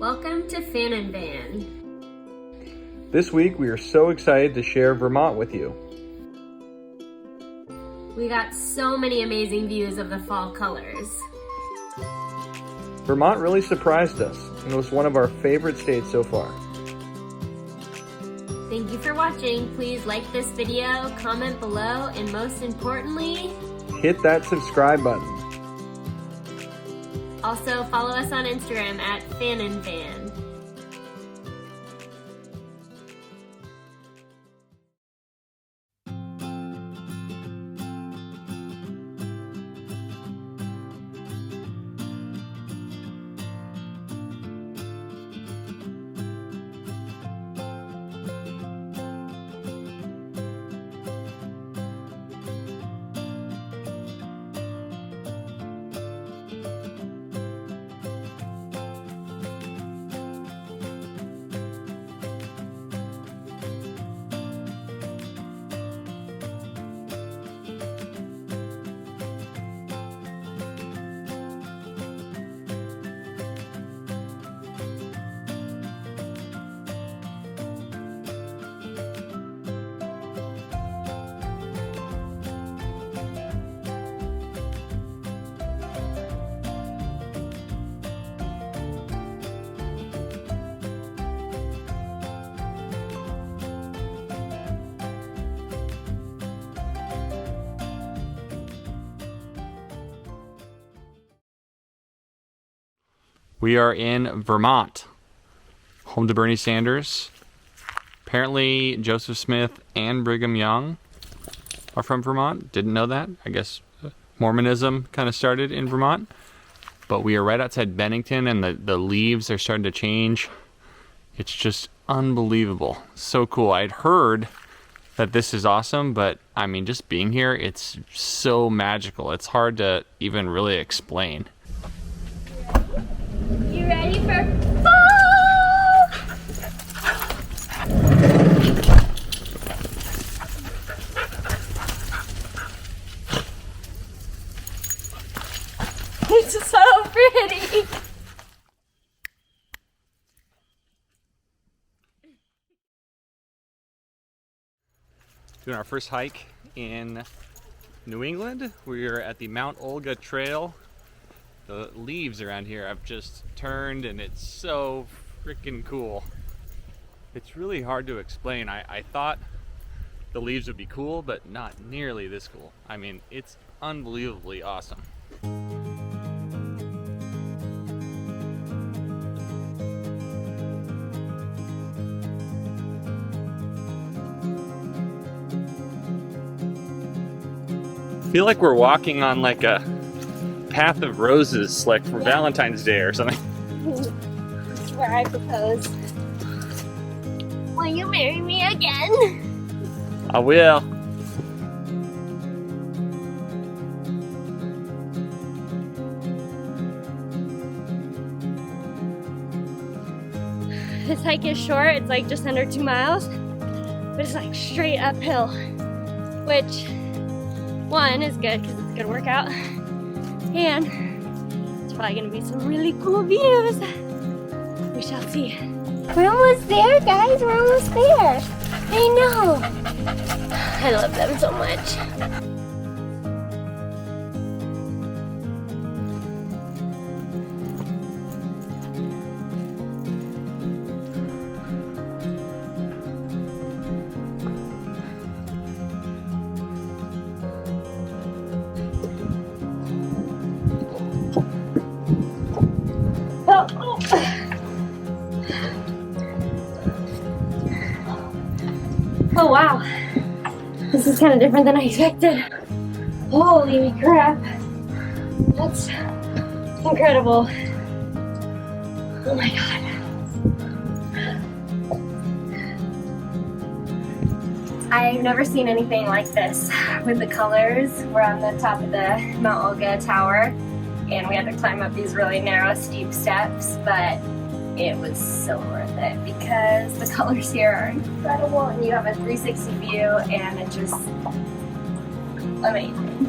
Welcome to Fan and Van. This week we are so excited to share Vermont with you. We got so many amazing views of the fall colors. Vermont really surprised us and was one of our favorite states so far. Thank you for watching. Please like this video, comment below, and most importantly, hit that subscribe button. Also follow us on Instagram at Fan and Van. We are in Vermont, home to Bernie Sanders. Apparently Joseph Smith and Brigham Young are from Vermont. Didn't know that. I guess Mormonism kind of started in Vermont. But we are right outside Bennington and the leaves are starting to change. It's just unbelievable. So cool. I'd heard that this is awesome, but I mean, just being here, it's so magical. It's hard to even really explain. You ready for fall? It's so pretty. Doing our first hike in New England. We are at the Mount Olga Trail. The leaves around here have just turned and it's so freaking cool. It's really hard to explain. I thought the leaves would be cool, but not nearly this cool. I mean, it's unbelievably awesome. I feel like we're walking on like a path of roses, like for Valentine's Day or something. That's where I propose. Will you marry me again? I will. This hike is short, it's like just under 2 miles, but it's like straight uphill, which one is good because it's a good workout, and it's probably gonna be some really cool views. We shall see. We're almost there, guys, we're almost there. I know. I love them so much. Oh wow, this is kind of different than I expected. Holy crap, that's incredible. Oh my god. I've never seen anything like this with the colors. We're on the top of the Mount Olga Tower and we had to climb up these really narrow, steep steps, but it was so worth it because the colors here are incredible and you have a 360 view and it's just amazing.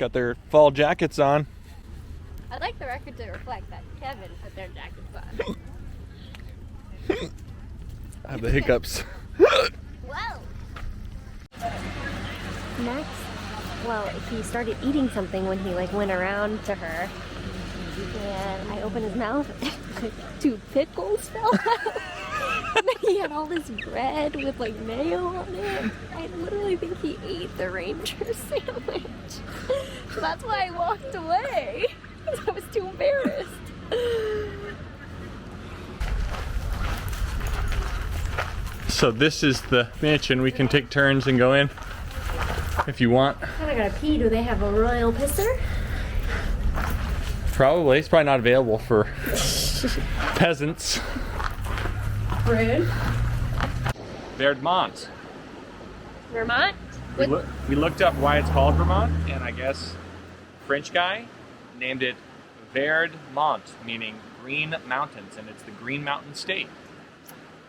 got their fall jackets on. I'd like the record to reflect that Kevin put their jackets on. I have the hiccups. Whoa! Max, well, he started eating something when he like went around to her, and I opened his mouth, and 2 pickles fell out. And then he had all this bread with like mayo on it. I literally think he ate the ranger sandwich. So that's why I walked away, because I was too embarrassed. So this is the mansion. We can take turns and go in if you want. I gotta pee. Do they have a royal pisser? Probably. It's probably not available for peasants. Rude. Vermont. Vermont? We looked up why it's called Vermont, and I guess French guy named it Vermont, meaning green mountains, and it's the Green Mountain State.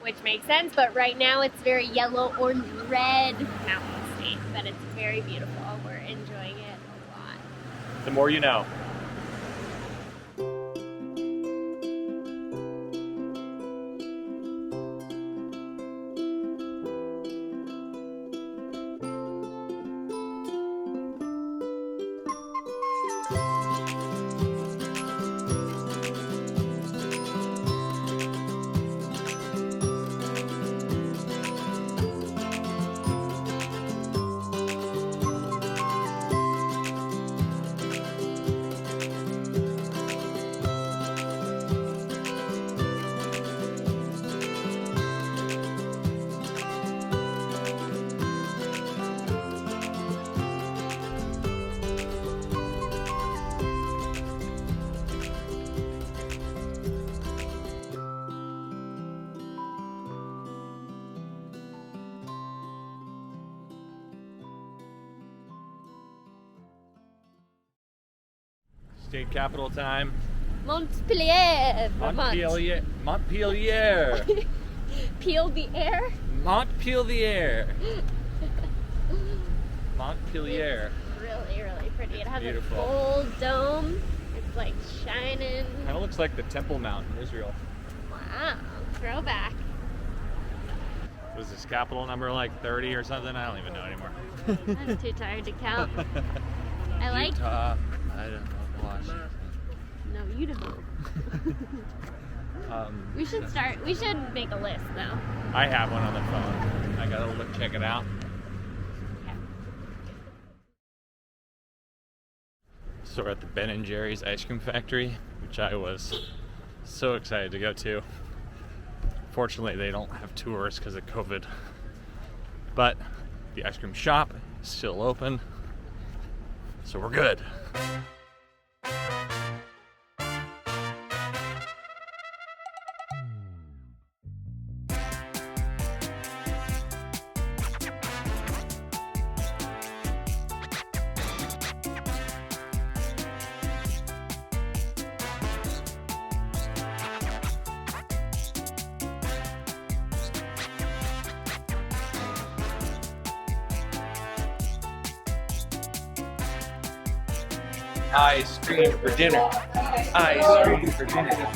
Which makes sense, but right now it's very yellow, orange, red mountain state, but it's very beautiful. We're enjoying it a lot. The more you know. State capital time. Montpelier, Vermont. Montpelier. Peel the air. Montpelier. Montpelier. Really, really pretty. It has Beautiful. a gold dome. It's like shining. Kind of looks like the Temple Mount in Israel. Wow, throwback. Was this capital number like 30 or something? I don't even know anymore. I'm too tired to count. I like. Utah, I don't know. Washington. No, you don't. We should make a list though. I have one on the phone. I gotta look, check it out. Okay. So we're at the Ben & Jerry's ice cream factory, which I was so excited to go to. Fortunately, they don't have tours because of COVID. But the ice cream shop is still open, so we're good. Ice cream for dinner. Ice cream for dinner.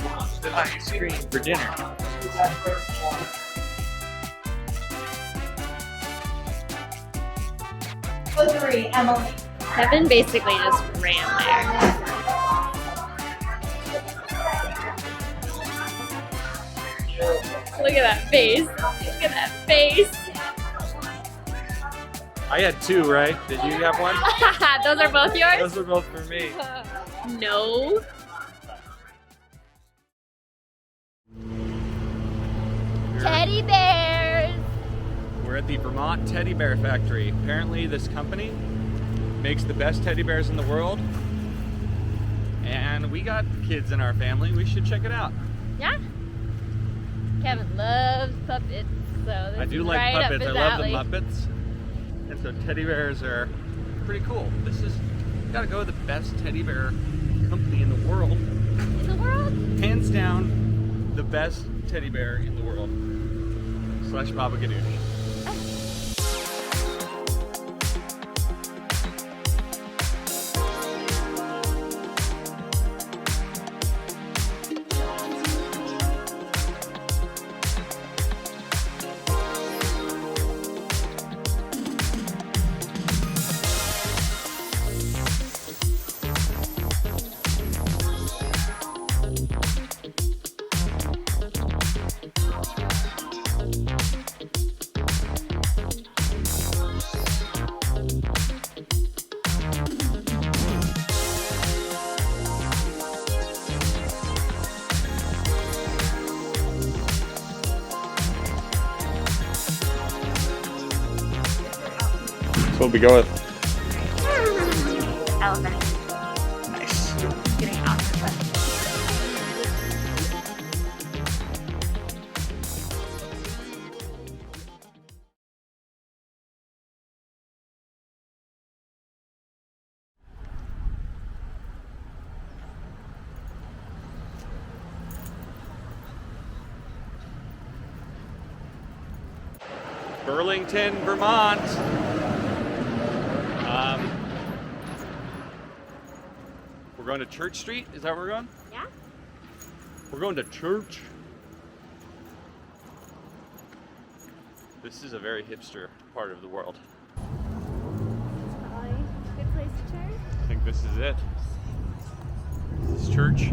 Ice cream for dinner. Three, Emily. Kevin basically just ran there. Look at that face. Look at that face. I had 2, right? Did you have one? Those are both yours? Those are both for me. No. Teddy bears. We're at the Vermont Teddy Bear Factory. Apparently this company makes the best teddy bears in the world. And we got kids in our family. We should check it out. Yeah. Kevin loves puppets, so this I do is like right up puppets. I his love alley. the Muppets. And so teddy bears are pretty cool. This is, you gotta go with the best teddy bear company in the world. In the world? Hands down, the best teddy bear in the world. / Baba Ganoush. Who'll we go with? Elephant. Nice. Getting off the bus. Burlington, Vermont. We're going to Church Street. Is that where we're going? Yeah? We're going to church. This is a very hipster part of the world. Probably a good place to turn. I think this is it. This is church.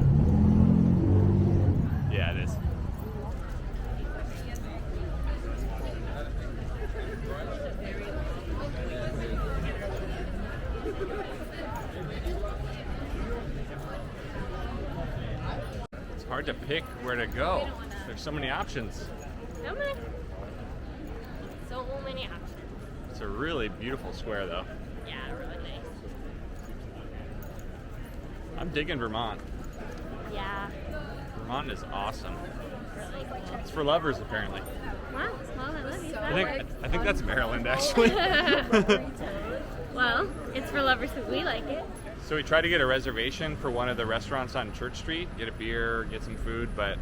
Yeah, it is. It's hard to pick where to go. There's so many options. How many? So many options. It's a really beautiful square though. Yeah, really nice. I'm digging Vermont. Yeah, Vermont is awesome. really cool. It's for lovers apparently. Wow, well, I love you. I think that's Maryland actually. Well, it's for lovers who we like it. So we tried to get a reservation for one of the restaurants on Church Street, get a beer, get some food, but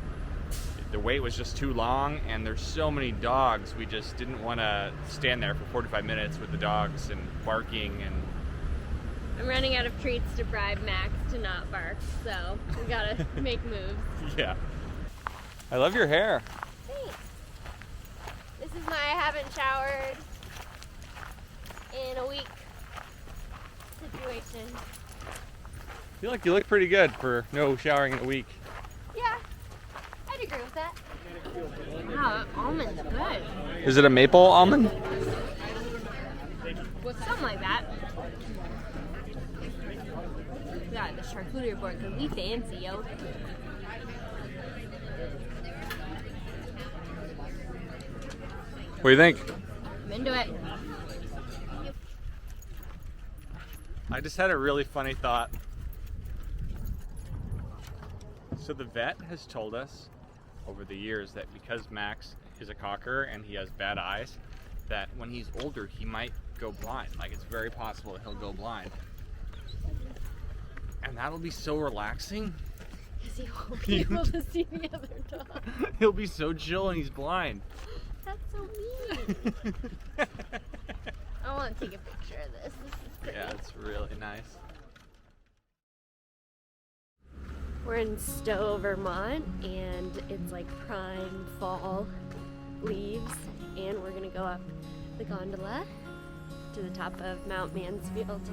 the wait was just too long and there's so many dogs, we just didn't want to stand there for 45 minutes with the dogs and barking and... I'm running out of treats to bribe Max to not bark, so we gotta make moves. Yeah. I love your hair. Thanks. This is my I haven't showered in a week situation. I feel like you look pretty good for no showering in a week. Yeah, I'd agree with that. Wow, almond's good. Is it a maple almond? Something like that. Yeah, the charcuterie board, because we fancy, yo. What do you think? I'm into it. I just had a really funny thought. So the vet has told us over the years that because Max is a cocker and he has bad eyes, that when he's older he might go blind. Like it's very possible that he'll go blind. And that'll be so relaxing. Because he won't be able to see the other dog. He'll be so chill and he's blind. That's so mean. I want to take a picture of this. This is pretty. Yeah, it's really nice. We're in Stowe, Vermont, and it's like prime fall leaves, and we're gonna go up the gondola to the top of Mount Mansfield.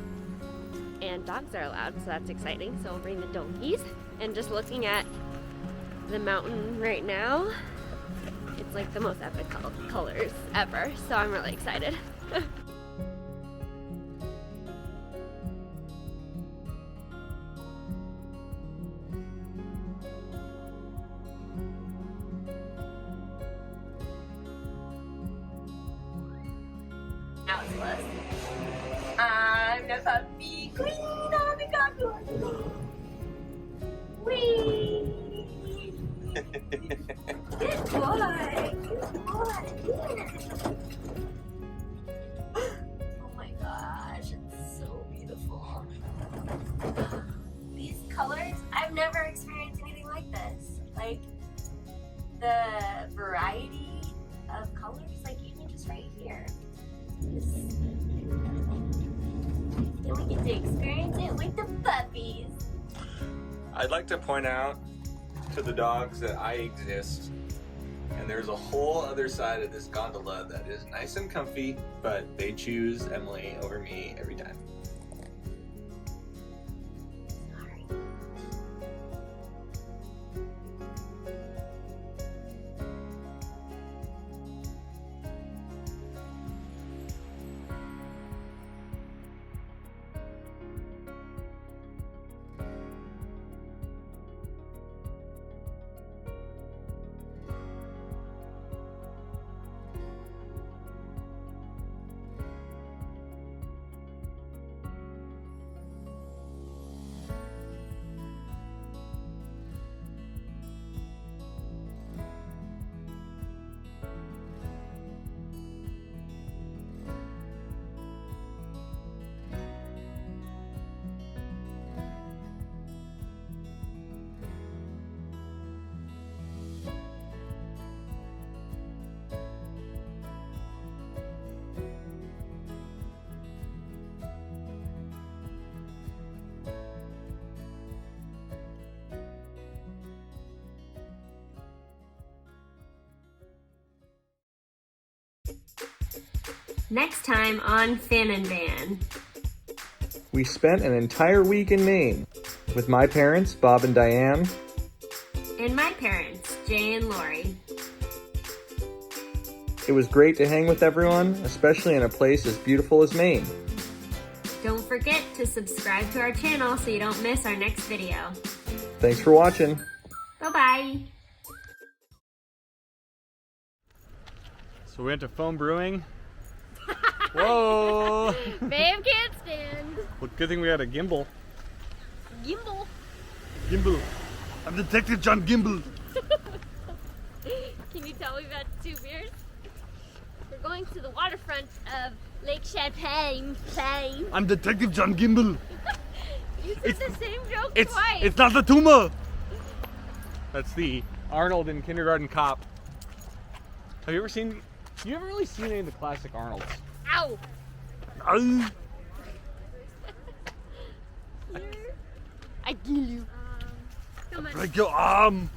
And dogs are allowed, so that's exciting. So we'll bring the donkeys. And just looking at the mountain right now, it's like the most epic colors ever. So I'm really excited. I'm the puppy queen of the gondola. Whee! Good boy. Good boy. Oh my gosh, it's so beautiful. These colors, I've never experienced anything like this. Like the variety of colors, like even just right here. Then we get to experience it with the puppies. I'd like to point out to the dogs that I exist, and there's a whole other side of this gondola that is nice and comfy, but they choose Emily over me every time. Sorry. Next time on Finn and Van. We spent an entire week in Maine with my parents, Bob and Diane, And my parents, Jay and Lori. It was great to hang with everyone, especially in a place as beautiful as Maine. Don't forget to subscribe to our channel so you don't miss our next video. Thanks for watching. Bye-bye. So we went to Foam Brewing. Whoa! Babe can't stand. Well, good thing we had a gimbal. Gimbal. Gimbal. I'm Detective John Gimbal. Can you tell we've had 2 beers? We're going to the waterfront of Lake Champagne. I'm Detective John Gimbal. You said the same joke It's twice. not the tumor. That's the Arnold in Kindergarten Cop. Have you ever seen? You haven't really seen any of the classic Arnolds. Ow! Ow. I kill you. Break your arm.